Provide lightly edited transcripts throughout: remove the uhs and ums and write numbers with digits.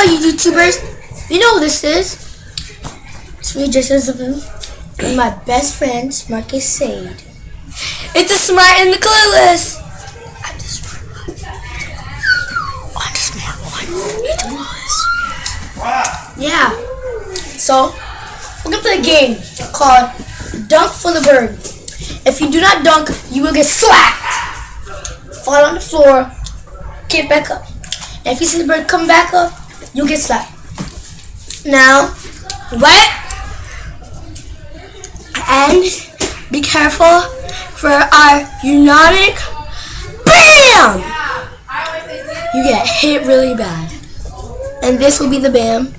you YouTubers. You know who this is. It's me, Jason Zavu, and my best friend, Marcus Sade. It's the smart and the clueless. I'm the smart one. I'm the smart one. It's the clueless. Yeah. So, we're going to play a game called Dunk for the Bird. If you do not dunk, you will get slapped. Fall on the floor, get back up. And if you see the bird come back up, you'll get slapped. Now, wet and be careful for our unionic BAM! You get hit really bad. And this will be the BAM.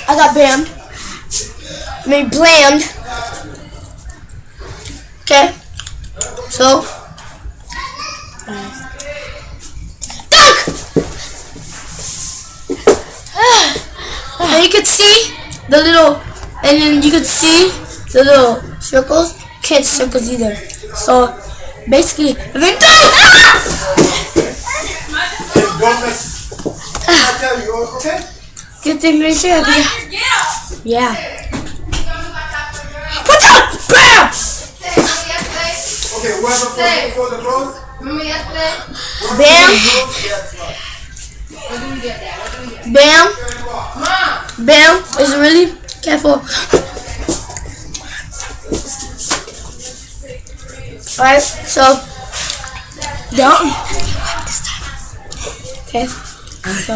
I got BAM. I mean blammed. Okay. So dunk! And you can see the little, and then you can see the little circles. Can't circles either. So basically, and then dunk! Good thing right there. Yeah. What's up? Bam! Okay, whoever for the clothes. Remember yesterday? Bam! Bam! Bam! Is really careful. Alright, so down. This time. Okay. So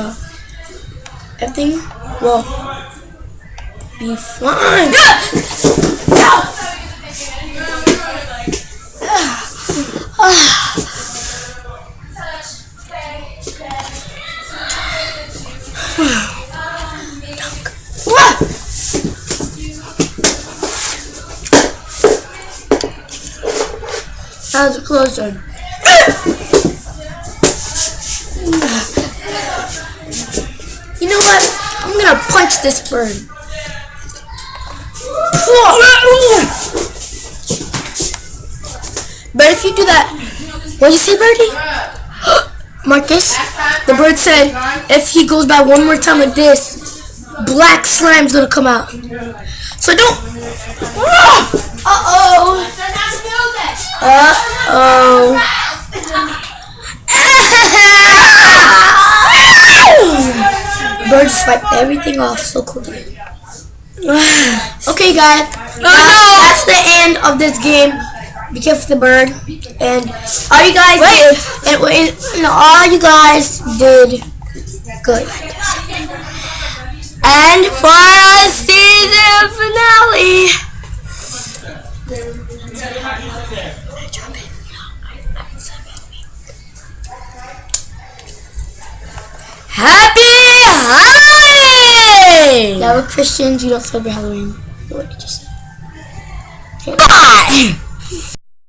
everything will be fine. That was a close one. You know what? I'm gonna punch this bird. But if you do that, what did you say, Birdie? Marcus, the bird said if he goes by one more time like this, black slime's gonna come out. So don't. Uh-oh. Uh-oh. Birds fight everything off so quickly. Okay, guys. That's the end of this game. Be careful of the bird. And all you guys did, all you guys did good. And for our season finale. Happy Halloween! Yeah, we're Christians. You don't celebrate Halloween. What did you say? Okay. Bye!